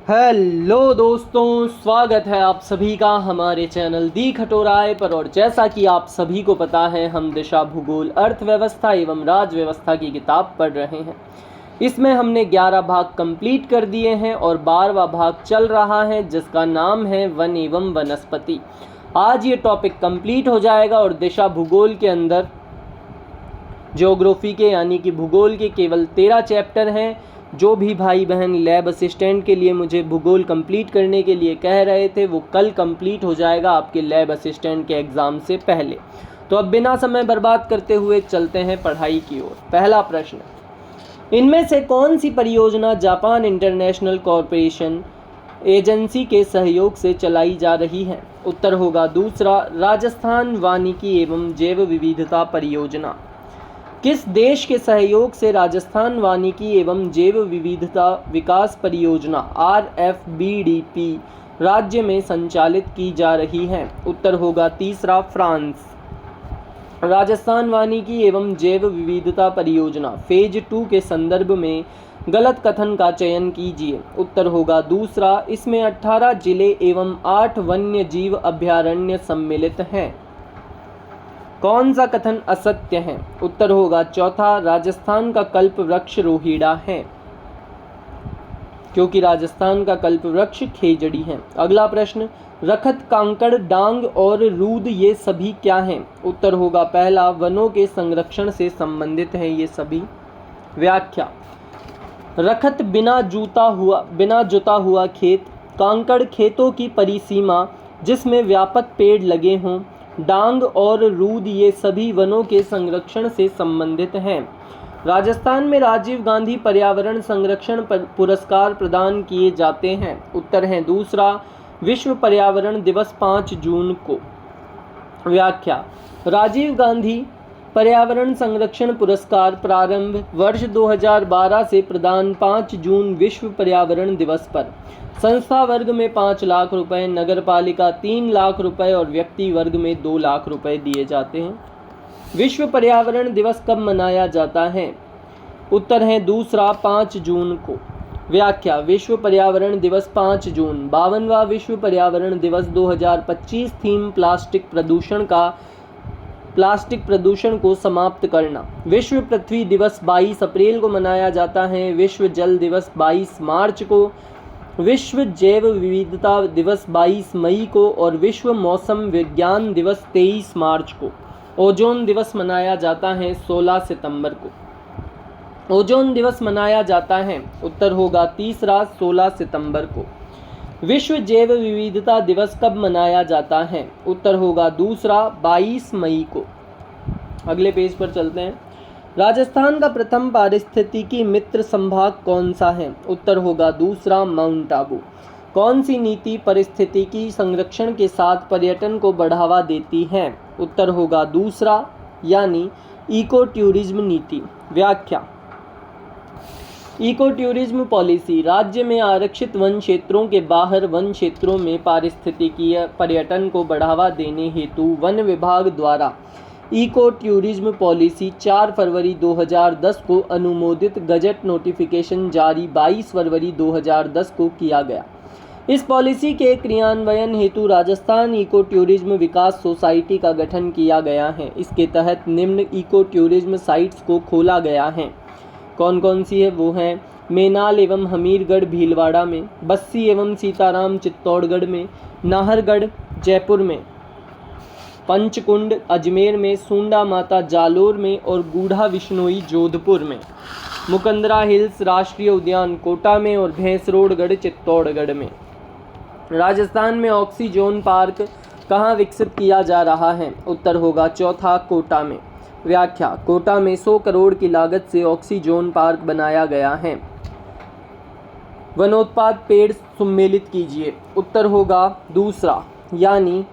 Hello दोस्तों, स्वागत है आप सभी का हमारे चैनल दी खटोराय पर। और जैसा कि आप सभी को पता है, हम दिशा भूगोल अर्थव्यवस्था एवं राज व्यवस्था की किताब पढ़ रहे हैं। इसमें हमने 11 भाग कंप्लीट कर दिए हैं और 12वां भाग चल रहा है, जिसका नाम है वन एवं वनस्पति। आज ये टॉपिक कंप्लीट हो जाएगा और दिशा भूगोल के अंदर ज्योग्राफी के यानी कि भूगोल के केवल 13 चैप्टर हैं। जो भी भाई बहन लैब असिस्टेंट के लिए मुझे भूगोल कंप्लीट करने के लिए कह रहे थे, वो कल कंप्लीट हो जाएगा आपके लैब असिस्टेंट के एग्ज़ाम से पहले। तो अब बिना समय बर्बाद करते हुए चलते हैं पढ़ाई की ओर। पहला प्रश्न, इनमें से कौन सी परियोजना जापान इंटरनेशनल कॉरपोरेशन एजेंसी के सहयोग से चलाई जा रही है? उत्तर होगा दूसरा, राजस्थान वानिकी एवं जैव विविधता परियोजना। किस देश के सहयोग से राजस्थान वानिकी एवं जैव विविधता विकास परियोजना RFBDP राज्य में संचालित की जा रही है? उत्तर होगा तीसरा, फ्रांस। राजस्थान वानिकी एवं जैव विविधता परियोजना फेज 2 के संदर्भ में गलत कथन का चयन कीजिए। उत्तर होगा दूसरा, इसमें 18 जिले एवं 8 वन्य जीव अभयारण्य सम्मिलित हैं। कौन सा कथन असत्य है? उत्तर होगा चौथा, राजस्थान का कल्प वृक्ष रोहिड़ा है, क्योंकि राजस्थान का कल्प वृक्ष खेजड़ी है। अगला प्रश्न, रखत, कांकड़, डांग और रूद ये सभी क्या हैं? उत्तर होगा पहला, वनों के संरक्षण से संबंधित हैं ये सभी। व्याख्या, रखत बिना जुता हुआ खेत, कांकड़ खेतों की परिसीमा जिसमें व्यापक पेड़ लगे हों, डांग और रूद ये सभी वनों के संरक्षण से संबंधित हैं। राजस्थान में राजीव गांधी पर्यावरण संरक्षण पुरस्कार प्रदान किए जाते हैं। उत्तर है दूसरा, विश्व पर्यावरण दिवस 5 जून को। व्याख्या, राजीव गांधी पर्यावरण संरक्षण पुरस्कार प्रारंभ वर्ष 2012 से प्रदान 5 जून विश्व पर्यावरण दिवस पर संस्था वर्ग में 5 लाख रुपए, नगर पालिका 3 लाख रुपए और व्यक्ति वर्ग में 2 लाख रुपए दिए जाते हैं। विश्व पर्यावरण दिवस कब मनाया जाता है? उत्तर है दूसरा, 5 जून को। व्याख्या, विश्व पर्यावरण दिवस 5 जून। 52वां विश्व पर्यावरण दिवस 2025 थीम प्लास्टिक प्रदूषण को समाप्त करना। विश्व पृथ्वी दिवस 22 अप्रैल को मनाया जाता है। विश्व जल दिवस 22 मार्च को, विश्व जैव विविधता दिवस 22 मई को और विश्व मौसम विज्ञान दिवस 23 मार्च को। ओजोन दिवस मनाया जाता है 16 सितंबर को। ओजोन दिवस मनाया जाता है, उत्तर होगा तीसरा, 16 सितंबर को। विश्व जैव विविधता दिवस कब मनाया जाता है? उत्तर होगा दूसरा, 22 मई को। अगले पेज पर चलते हैं। राजस्थान का प्रथम पारिस्थितिकी मित्र संभाग कौन सा है? उत्तर होगा दूसरा, माउंट आबू। कौन सी नीति पारिस्थितिकी संरक्षण के साथ पर्यटन को बढ़ावा देती है? उत्तर होगा दूसरा, यानी इको टूरिज्म नीति। व्याख्या, इको टूरिज्म पॉलिसी राज्य में आरक्षित वन क्षेत्रों के बाहर वन क्षेत्रों में पारिस्थितिकीय पर्यटन को बढ़ावा देने हेतु वन विभाग द्वारा इको टूरिज्म पॉलिसी 4 फरवरी 2010 को अनुमोदित गजट नोटिफिकेशन जारी 22 फरवरी 2010 को किया गया। इस पॉलिसी के क्रियान्वयन हेतु राजस्थान इको टूरिज्म विकास सोसाइटी का गठन किया गया है। इसके तहत निम्न इको टूरिज्म साइट्स को खोला गया है। कौन कौन सी है? वो हैं मेनाल एवं हमीरगढ़ भीलवाड़ा में, बस्सी एवं सीताराम चित्तौड़गढ़ में, नाहरगढ़ जयपुर में, पंचकुंड अजमेर में, सूंडा माता जालोर में और गूढ़ा विश्नोई जोधपुर में, मुकंदरा हिल्स राष्ट्रीय उद्यान कोटा में और भैंसरोडगढ़ चित्तौड़गढ़ में। राजस्थान में ऑक्सीजोन पार्क कहाँ विकसित किया जा रहा है? उत्तर होगा चौथा, कोटा में। व्याख्या, कोटा में 100 करोड़ की लागत से ऑक्सीजोन पार्क बनाया गया है। वनोत्पाद पेड़ सम्मिलित कीजिए। उत्तर होगा दूसरा, यानी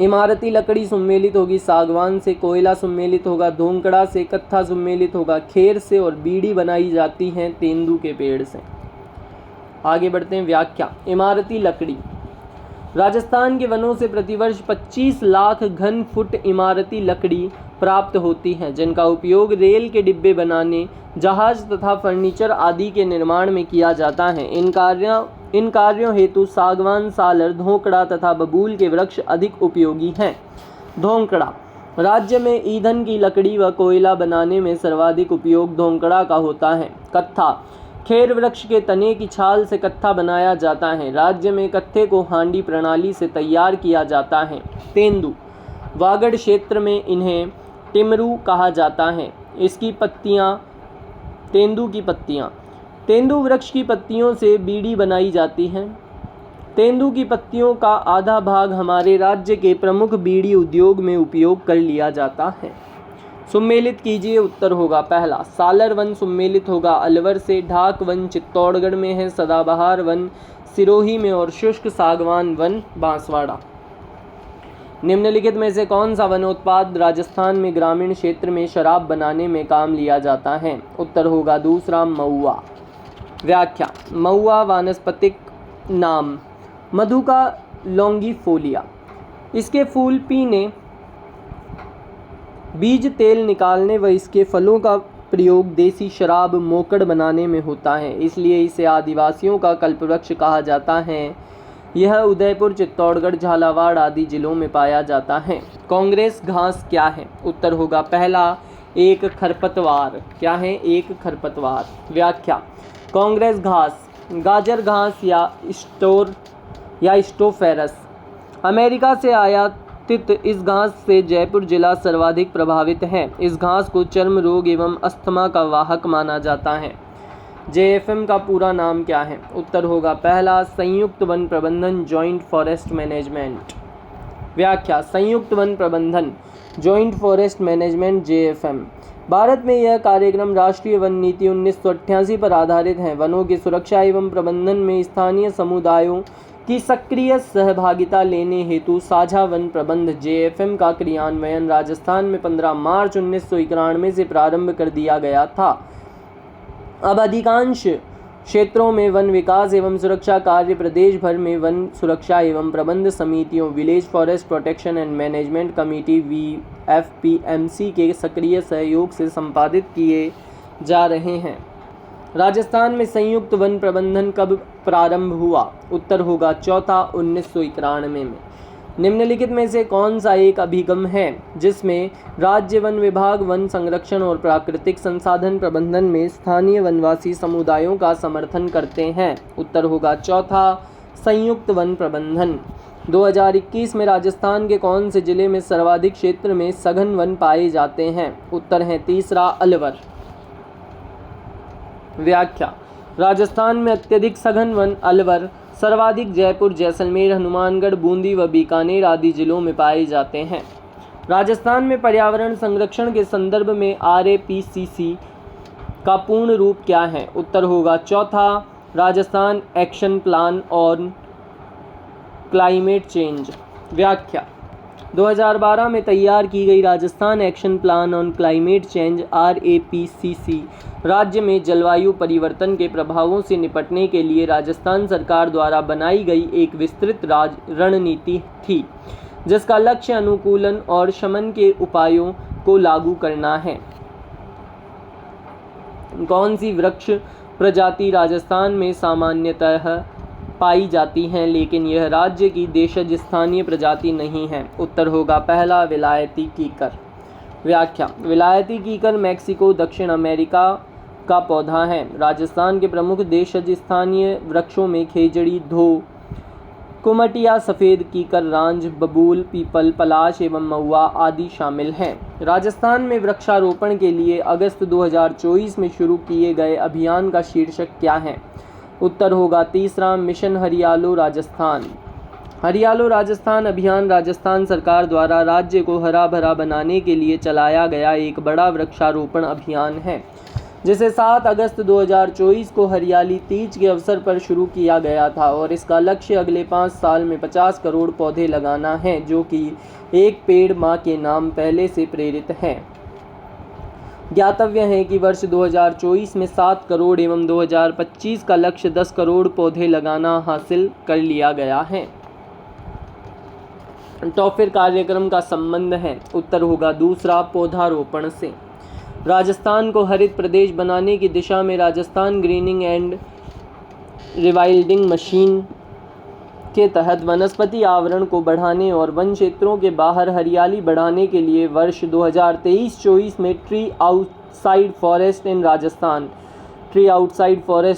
इमारती लकड़ी सम्मिलित होगी सागवान से, कोयला सम्मिलित होगा धोंकड़ा से, कत्था सम्मिलित होगा खेर से और बीड़ी बनाई जाती है तेंदू के पेड़ से। आगे बढ़ते हैं। व्याख्या, इमारती लकड़ी राजस्थान के वनों से प्रतिवर्ष 25 लाख घन फुट इमारती लकड़ी प्राप्त होती हैं, जिनका उपयोग रेल के डिब्बे बनाने, जहाज तथा फर्नीचर आदि के निर्माण में किया जाता है। इन कार्यों हेतु सागवान, सालर, धोकड़ा तथा बबूल के वृक्ष अधिक उपयोगी हैं। धोंकड़ा राज्य में ईंधन की लकड़ी व कोयला बनाने में सर्वाधिक उपयोग धोंकड़ा का होता है। कत्था खेर वृक्ष के तने की छाल से कत्था बनाया जाता है। राज्य में कत्थे को हांडी प्रणाली से तैयार किया जाता है। तेंदू वागड़ क्षेत्र में इन्हें टिमरू कहा जाता है। इसकी पत्तियां तेंदू वृक्ष की पत्तियों से बीड़ी बनाई जाती है। तेंदू की पत्तियों का आधा भाग हमारे राज्य के प्रमुख बीड़ी उद्योग में उपयोग कर लिया जाता है। सुमेलित कीजिए। उत्तर होगा पहला सालर वन सुमेलित होगा अलवर से, ढाक वन चित्तौड़गढ़ में है, सदाबहार वन सिरोही में और शुष्क सागवान वन बांसवाड़ा। निम्नलिखित में से कौन सा वनोत्पाद राजस्थान में ग्रामीण क्षेत्र में शराब बनाने में काम लिया जाता है? उत्तर होगा दूसरा महुआ। व्याख्या महुआ वानस्पतिक नाम मधुका लॉन्गिफोलिया। इसके फूल पीने, बीज तेल निकालने व इसके फलों का प्रयोग देसी शराब मोकड़ बनाने में होता है, इसलिए इसे आदिवासियों का कल्पवृक्ष कहा जाता है। यह उदयपुर, चित्तौड़गढ़, झालावाड़ आदि जिलों में पाया जाता है। कांग्रेस घास क्या है? उत्तर होगा पहला एक खरपतवार। क्या है? एक खरपतवार। व्याख्या कांग्रेस घास गाजर घास या स्टोफेरस अमेरिका से आयातित इस घास से जयपुर जिला सर्वाधिक प्रभावित है। इस घास को चर्म रोग एवं अस्थमा का वाहक माना जाता है। JFM का पूरा नाम क्या है? उत्तर होगा पहला संयुक्त वन प्रबंधन, जॉइंट फॉरेस्ट मैनेजमेंट। व्याख्या संयुक्त वन प्रबंधन, joint forest management JFM। Bharat में यह कार्यक्रम राष्ट्रीय वन नीति 1988 पर आधारित है। वनों की सुरक्षा एवं प्रबंधन में स्थानीय समुदायों की सक्रिय सहभागिता लेने हेतु साझा वन प्रबंध JFM का क्रियान्वयन राजस्थान में 15 मार्च 1991 से प्रारंभ कर दिया गया था। अब अधिकांश क्षेत्रों में वन विकास एवं सुरक्षा कार्य प्रदेश भर में वन सुरक्षा एवं प्रबंध समितियों, village forest protection and management committee VFPMC के सक्रिय सहयोग से संपादित किए जा रहे हैं। राजस्थान में संयुक्त वन प्रबंधन कब प्रारंभ हुआ? उत्तर होगा चौथा 1991 में। निम्नलिखित में से कौन सा एक अभिगम है जिसमें राज्य वन विभाग वन संरक्षण और प्राकृतिक संसाधन प्रबंधन में स्थानीय वनवासी समुदायों का समर्थन करते हैं? उत्तर होगा चौथा संयुक्त वन प्रबंधन। 2021 में राजस्थान के कौन से जिले में सर्वाधिक क्षेत्र में सघन वन पाए जाते हैं? उत्तर है तीसरा अलवर। व्याख्या राजस्थान में अत्यधिक सघन वन अलवर, सर्वाधिक जयपुर, जैसलमेर, हनुमानगढ़, बूंदी व बीकानेर आदि जिलों में पाए जाते हैं। राजस्थान में पर्यावरण संरक्षण के संदर्भ में RAPCC का पूर्ण रूप क्या है? उत्तर होगा चौथा Rajasthan action plan on climate change. व्याख्या 2012 में तैयार की गई Rajasthan action plan on climate change RAPCC राज्य में जलवायु परिवर्तन के प्रभावों से निपटने के लिए राजस्थान सरकार द्वारा बनाई गई एक विस्तृत रणनीति थी, जिसका लक्ष्य अनुकूलन और शमन के उपायों को लागू करना है। कौन सी वृक्ष प्रजाति राजस्थान में सामान्यतः पाई जाती हैं लेकिन यह राज्य की देशज स्थानीय प्रजाति नहीं है? उत्तर होगा पहला विलायती कीकर। व्याख्या विलायती कीकर मैक्सिको, दक्षिण अमेरिका का पौधा है। राजस्थान के प्रमुख देशज स्थानीय वृक्षों में खेजड़ी, धो, कुमटिया, सफ़ेद कीकर, रांझ, बबूल, पीपल, पलाश एवं महुआ आदि शामिल हैं। राजस्थान में वृक्षारोपण के लिए अगस्त 2024 में शुरू किए गए अभियान का शीर्षक क्या है? उत्तर होगा तीसरा मिशन हरियालो राजस्थान। हरियालो राजस्थान अभियान राजस्थान सरकार द्वारा राज्य को हरा भरा बनाने के लिए चलाया गया एक बड़ा वृक्षारोपण अभियान है, जिसे 7 अगस्त 2024 को हरियाली तीज के अवसर पर शुरू किया गया था और इसका लक्ष्य अगले 5 साल में 50 करोड़ पौधे लगाना है, जो कि एक पेड़ माँ के नाम पहले से प्रेरित है। ज्ञातव्य है कि वर्ष 2024 में 7 करोड़ एवं 2025 का लक्ष्य 10 करोड़ पौधे लगाना हासिल कर लिया गया है। टॉफिर कार्यक्रम का संबंध है? उत्तर होगा दूसरा, पौधारोपण से। राजस्थान को हरित प्रदेश बनाने की दिशा में राजस्थान ग्रीनिंग एंड रिवाइल्डिंग मिशन के तहत वनस्पति आवरण को बढ़ाने और वन क्षेत्रों के बाहर हरियाली बढ़ाने के लिए वर्ष 2023-24 में tree outside forest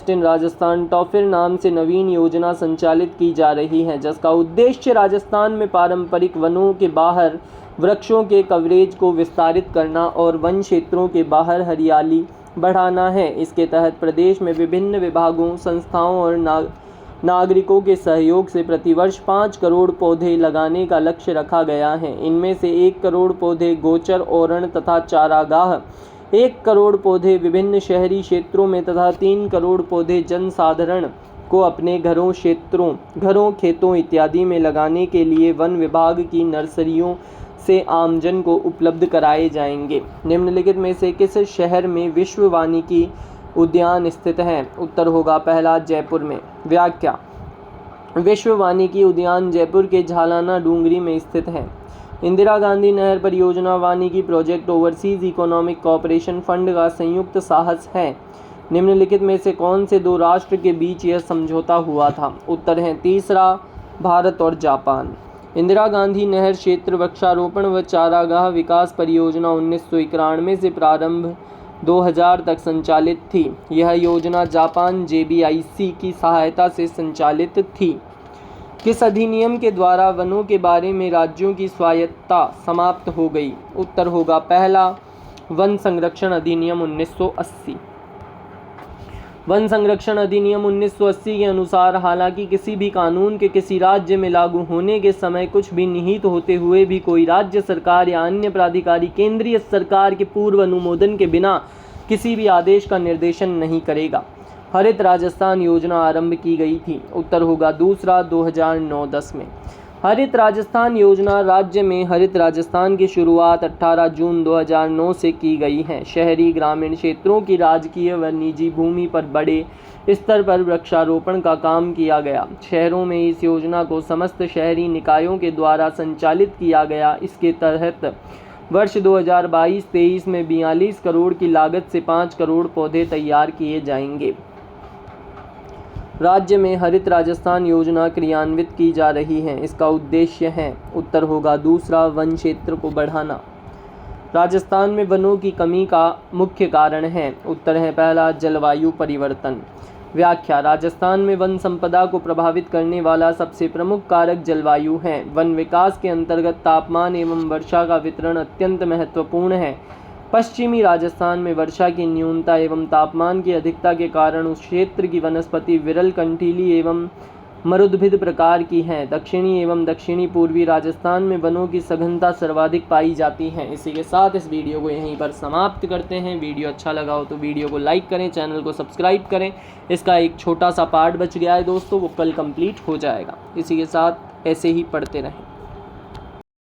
in Rajasthan टॉफिर नाम से नवीन योजना संचालित की जा रही है, जिसका उद्देश्य राजस्थान में पारंपरिक वनों के बाहर वृक्षों के कवरेज को विस्तारित करना और वन क्षेत्रों के बाहर हरियाली बढ़ाना है। इसके तहत प्रदेश में विभिन्न विभागों, संस्थाओं और नागरिकों के सहयोग से प्रतिवर्ष 5 करोड़ पौधे लगाने का लक्ष्य रखा गया है। इनमें से 1 करोड़ पौधे गोचर, ओरण तथा चारागाह, 1 करोड़ पौधे विभिन्न शहरी क्षेत्रों में तथा 3 करोड़ पौधे जनसाधारण को अपने घरों, खेतों इत्यादि में लगाने के लिए वन विभाग की नर्सरियों से आमजन को उपलब्ध कराए जाएंगे। निम्नलिखित में से किस शहर में विश्व वानिकी उद्यान स्थित है? उत्तर होगा पहला, जयपुर में। व्याख्या: विश्व वानिकी उद्यान जयपुर के झालाना डूंगरी में स्थित है। इंदिरा गांधी नहर परियोजना वानिकी project overseas economic cooperation fund का संयुक्त साहस है। निम्नलिखित में से कौन से 2 राष्ट्र के बीच यह समझौता हुआ था? उत्तर है तीसरा, भारत और जापान। इंदिरा गांधी नहर क्षेत्र वृक्षारोपण व चारागाह विकास परियोजना 1991 से प्रारंभ 2000 तक संचालित थी। यह योजना जापान JBIC की सहायता से संचालित थी। किस अधिनियम के द्वारा वनों के बारे में राज्यों की स्वायत्तता समाप्त हो गई? उत्तर होगा पहला, वन संरक्षण अधिनियम 1980। वन संरक्षण अधिनियम 1980 के अनुसार हालांकि किसी भी कानून के किसी राज्य में लागू होने के समय कुछ भी निहित होते हुए भी कोई राज्य सरकार या अन्य प्राधिकारी केंद्रीय सरकार के पूर्व अनुमोदन के बिना किसी भी आदेश का निर्देशन नहीं करेगा। हरित राजस्थान योजना आरंभ की गई थी। उत्तर होगा दूसरा, 2009-10 में। हरित राजस्थान योजना राज्य में हरित राजस्थान की शुरुआत 18 जून 2009 से की गई है। शहरी ग्रामीण क्षेत्रों की राजकीय व निजी भूमि पर बड़े स्तर पर वृक्षारोपण का काम किया गया। शहरों में इस योजना को समस्त शहरी निकायों के द्वारा संचालित किया गया। इसके तहत वर्ष 2022-23 में 42 करोड़ की लागत से 5 करोड़ पौधे तैयार किए जाएंगे। राज्य में हरित राजस्थान योजना क्रियान्वित की जा रही है। इसका उद्देश्य है, उत्तर होगा दूसरा, वन क्षेत्र को बढ़ाना। राजस्थान में वनों की कमी का मुख्य कारण है। उत्तर है पहला, जलवायु परिवर्तन। व्याख्या: राजस्थान में वन संपदा को प्रभावित करने वाला सबसे प्रमुख कारक जलवायु है। वन विकास के अंतर्गत तापमान एवं वर्षा का वितरण अत्यंत महत्वपूर्ण है। पश्चिमी राजस्थान में वर्षा की न्यूनता एवं तापमान की अधिकता के कारण उस क्षेत्र की वनस्पति विरल, कंटीली एवं मरुद्भिद प्रकार की है। दक्षिणी एवं दक्षिणी पूर्वी राजस्थान में वनों की सघनता सर्वाधिक पाई जाती है। इसी के साथ इस वीडियो को यहीं पर समाप्त करते हैं। वीडियो अच्छा लगा हो तो वीडियो को लाइक करें, चैनल को सब्सक्राइब करें। इसका एक छोटा सा पार्ट बच गया है दोस्तों, वो कल कंप्लीट हो जाएगा। इसी के साथ ऐसे ही पढ़ते रहें।